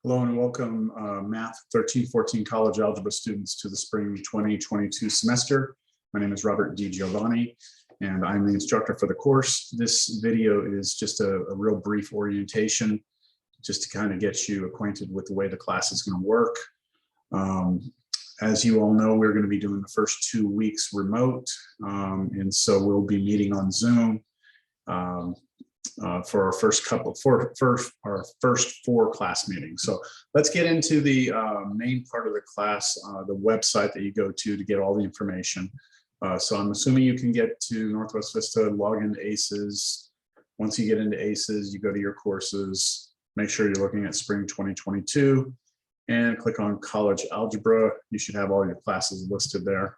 Hello and welcome Math 13-14 College Algebra students to the Spring 2022 semester. My name is Robert D. Giovanni and I'm the instructor for the course. This video is just a real brief orientation just to kind of get you acquainted with the way the class is going to work. As you all know, we're going to be doing the first 2 weeks remote, and so we'll be meeting on Zoom for our first four class meetings. So let's get into the main part of the class, the website that you go to get all the information. So I'm assuming you can get to Northwest Vista, log into ACES. Once you get into ACES, you go to your courses, make sure you're looking at Spring 2022 and click on College Algebra. You should have all your classes listed there.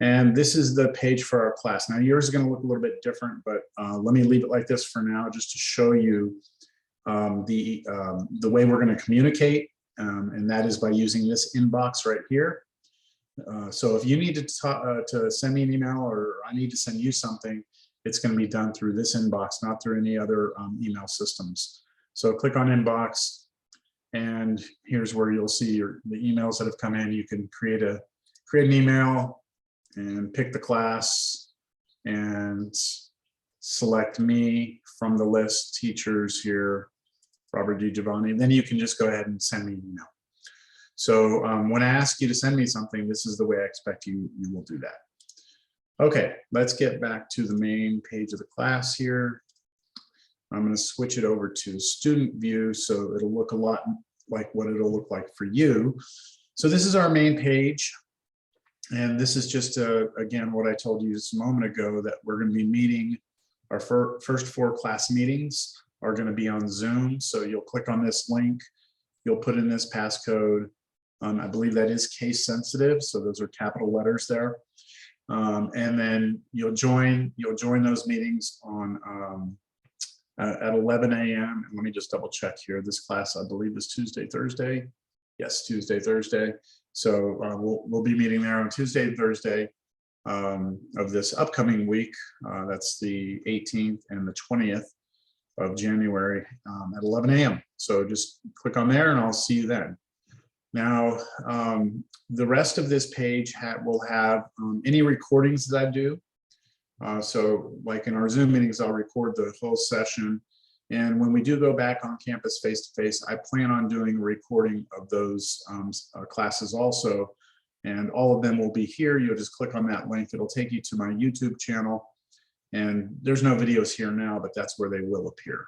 And this is the page for our class. Now yours is going to look a little bit different, but let me leave it like this for now, just to show you the way we're going to communicate, and that is by using this inbox right here. So if you need to send me an email, or I need to send you something, it's going to be done through this inbox, not through any other email systems. So click on inbox, and here's where you'll see the emails that have come in. You can create an email and pick the class and select me from the list, teachers here, Robert D. Giovanni. Then you can just go ahead and send me an email. So when I ask you to send me something, this is the way I expect you will do that. Okay, let's get back to the main page of the class here. I'm going to switch it over to student view so it'll look a lot like what it'll look like for you. So this is our main page. And this is just, again, what I told you just a moment ago, that we're going to be meeting. Our first four class meetings are going to be on Zoom. So you'll click on this link, you'll put in this passcode. I believe that is case sensitive, so those are capital letters there. And then you'll join those meetings on at 11 a.m. And let me just double check here. This class, I believe, is Tuesday, Thursday. Yes, Tuesday, Thursday. So we'll be meeting there on Tuesday and Thursday of this upcoming week. That's the 18th and the 20th of January at 11 a.m. So just click on there and I'll see you then. Now, the rest of this page will have any recordings that I do. So like in our Zoom meetings, I'll record the whole session. And when we do go back on campus face-to-face, I plan on doing a recording of those classes also. And all of them will be here. You'll just click on that link. It'll take you to my YouTube channel. And there's no videos here now, but that's where they will appear.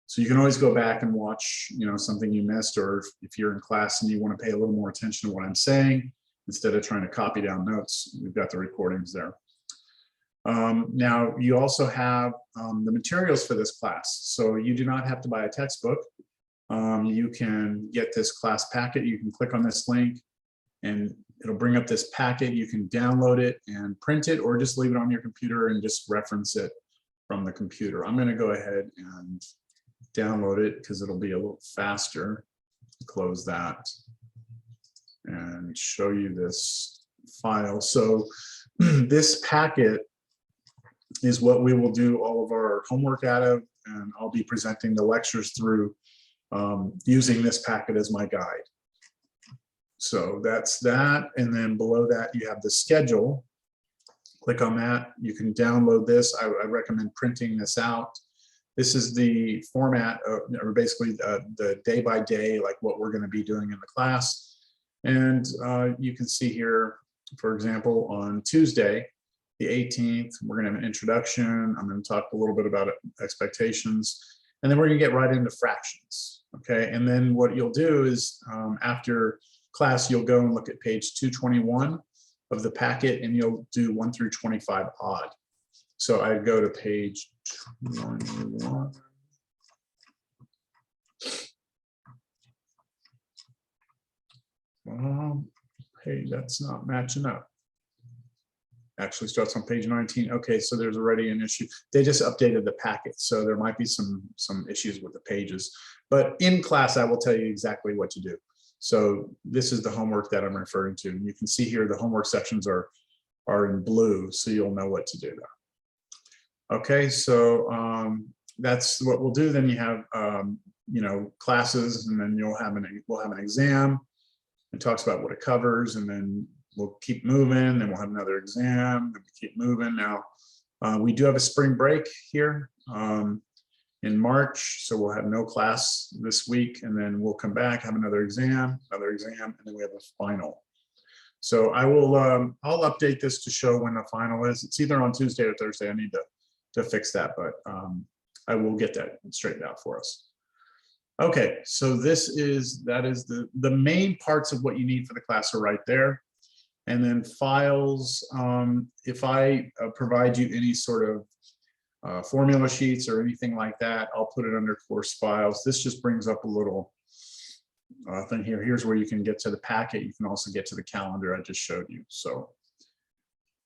So you can always go back and watch, something you missed, or if you're in class and you want to pay a little more attention to what I'm saying, instead of trying to copy down notes, we've got the recordings there. Now you also have the materials for this class, so you do not have to buy a textbook. You can get this class packet. You can click on this link and it'll bring up this packet. You can download it and print it, or just leave it on your computer and just reference it from the computer. I'm going to go ahead and download it because it'll be a little faster. Close that and show you this file. So this packet is what we will do all of our homework out of, and I'll be presenting the lectures through using this packet as my guide. So that's that, and then below that you have the schedule. Click on that. You can download this. I recommend printing this out. This is the format, or basically the day-by-day, like what we're going to be doing in the class. And you can see here, for example, on Tuesday, the 18th, we're going to have an introduction. I'm going to talk a little bit about expectations, and then we're going to get right into fractions. Okay, and then what you'll do is after class, you'll go and look at page 221 of the packet, and you'll do 1 through 25 odd. So I go to page 21. Hey, that's not matching up. Actually starts on page 19. Okay, so there's already an issue. They just updated the packet, so there might be some issues with the pages. But in class, I will tell you exactly what to do. So this is the homework that I'm referring to. And you can see here the homework sections are in blue, so you'll know what to do there. Okay, so that's what we'll do. Then you have classes, and then we'll have an exam. It talks about what it covers, and then we'll keep moving, then we'll have another exam, and we keep moving. Now, we do have a spring break here in March, so we'll have no class this week, and then we'll come back, have another exam, and then we have a final. So I'll update this to show when the final is. It's either on Tuesday or Thursday. I need to fix that, but I will get that straightened out for us. Okay, so that is the main parts of what you need for the class are right there. And then files, if I provide you any sort of formula sheets or anything like that, I'll put it under course files. This just brings up a little thing here. Here's where you can get to the packet. You can also get to the calendar I just showed you. So,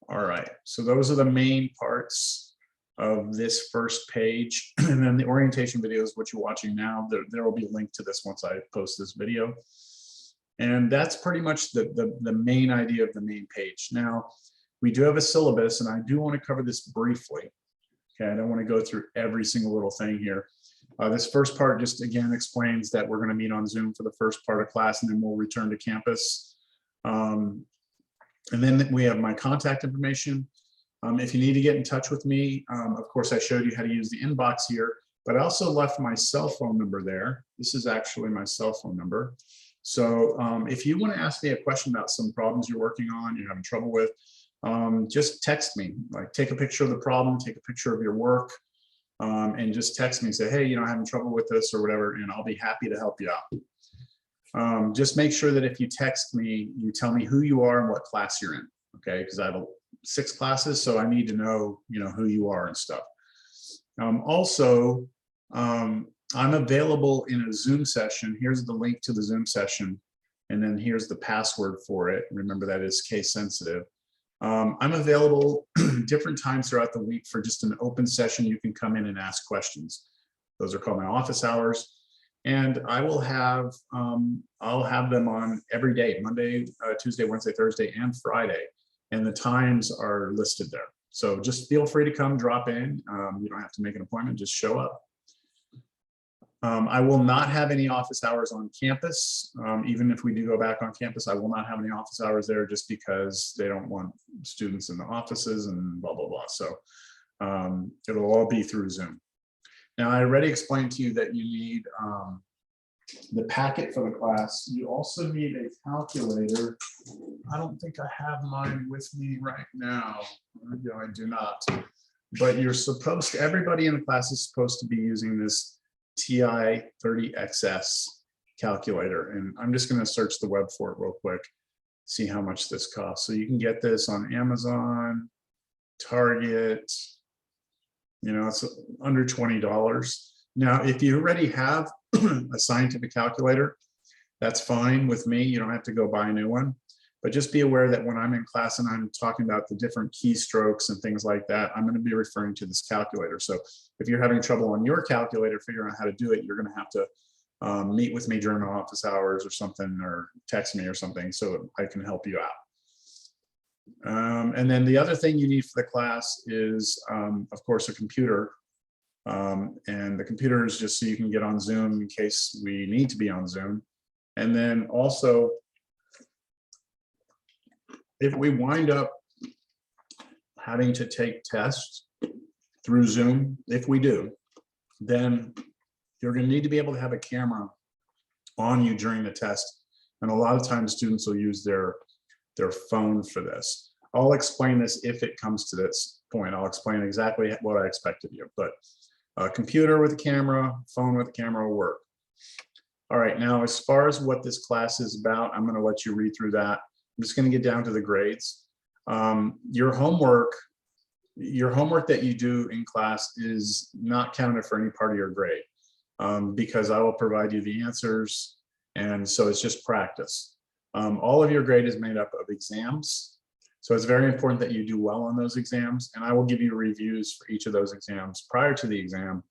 all right, so those are the main parts of this first page. And then the orientation video is what you're watching now. There will be a link to this once I post this video. And that's pretty much the main idea of the main page. Now, we do have a syllabus, and I do want to cover this briefly. Okay, I don't want to go through every single little thing here. This first part just again explains that we're going to meet on Zoom for the first part of class, and then we'll return to campus. And then we have my contact information. If you need to get in touch with me, of course, I showed you how to use the inbox here, but I also left my cell phone number there. This is actually my cell phone number. So if you want to ask me a question about some problems you're working on, you're having trouble with, just text me. Like, take a picture of the problem, take a picture of your work, and just text me and say, hey, I'm having trouble with this or whatever, and I'll be happy to help you out. Just make sure that if you text me, you tell me who you are and what class you're in, okay? Because I have 6 classes, so I need to know, who you are and stuff. Also, I'm available in a Zoom session. Here's the link to the Zoom session, and then here's the password for it. Remember, that is case sensitive. I'm available different times throughout the week for just an open session. You can come in and ask questions. Those are called my office hours. And I will have, I'll have them on every day, Monday, Tuesday, Wednesday, Thursday, and Friday. And the times are listed there. So just feel free to come drop in. You don't have to make an appointment, just show up. I will not have any office hours on campus. Even if we do go back on campus, I will not have any office hours there just because they don't want students in the offices and blah, blah, blah. So it'll all be through Zoom. Now, I already explained to you that you need the packet for the class. You also need a calculator. I don't think I have mine with me right now. No, I do not. But you're supposed to, everybody in the class is supposed to be using this TI-30XS calculator. And I'm just going to search the web for it real quick, see how much this costs. So you can get this on Amazon, Target, it's under $20. Now, if you already have a scientific calculator, that's fine with me. You don't have to go buy a new one. But just be aware that when I'm in class and I'm talking about the different keystrokes and things like that, I'm going to be referring to this calculator. So if you're having trouble on your calculator figuring out how to do it, you're going to have to meet with me during the office hours or something, or text me or something so I can help you out. And then the other thing you need for the class is, of course, a computer. And the computer is just so you can get on Zoom in case we need to be on Zoom. And then also, if we wind up having to take tests through Zoom, if we do, then you're going to need to be able to have a camera on you during the test. And a lot of times students will use their phone for this. I'll explain this if it comes to this point. I'll explain exactly what I expect of you, but a computer with a camera, phone with a camera will work. All right, now as far as what this class is about, I'm going to let you read through that. I'm just going to get down to the grades. Your homework that you do in class is not counted for any part of your grade because I will provide you the answers, and so it's just practice. All of your grade is made up of exams, so it's very important that you do well on those exams, and I will give you reviews for each of those exams prior to the exam,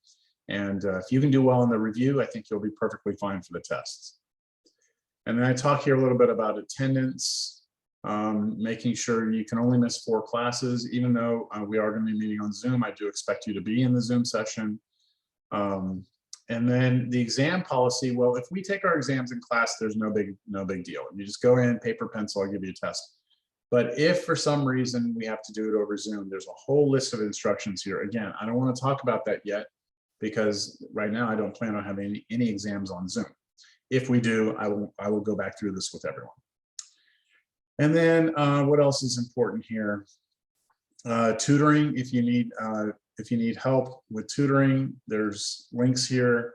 and if you can do well on the review, I think you'll be perfectly fine for the tests. And then I talk here a little bit about attendance, making sure you can only miss 4 classes. Even though we are going to be meeting on Zoom, I do expect you to be in the Zoom session. And then the exam policy, well, if we take our exams in class, there's no big deal. You just go in, paper, pencil, I'll give you a test. But if for some reason we have to do it over Zoom, there's a whole list of instructions here. Again, I don't want to talk about that yet because right now I don't plan on having any exams on Zoom. If we do, I will go back through this with everyone. And then what else is important here? Tutoring, if you need help with tutoring, there's links here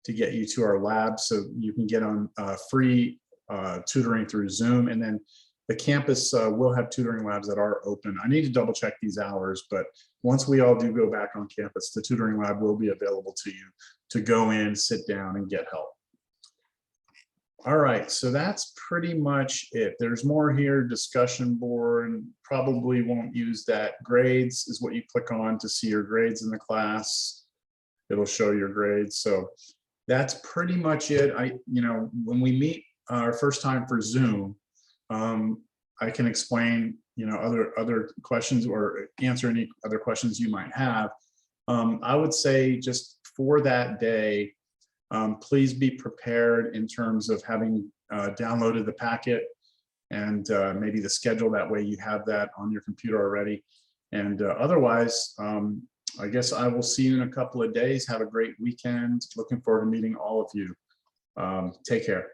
to get you to our lab so you can get on free tutoring through Zoom. And then the campus will have tutoring labs that are open. I need to double check these hours, but once we all do go back on campus, the tutoring lab will be available to you to go in, sit down, and get help. All right, so that's pretty much it. There's more here, discussion board, probably won't use that. Grades is what you click on to see your grades in the class. It'll show your grades. So that's pretty much it. When we meet our first time for Zoom, I can explain, other questions or answer any other questions you might have. I would say just for that day, please be prepared in terms of having downloaded the packet and maybe the schedule. That way you have that on your computer already. And otherwise, I guess I will see you in a couple of days. Have a great weekend. Looking forward to meeting all of you. Take care.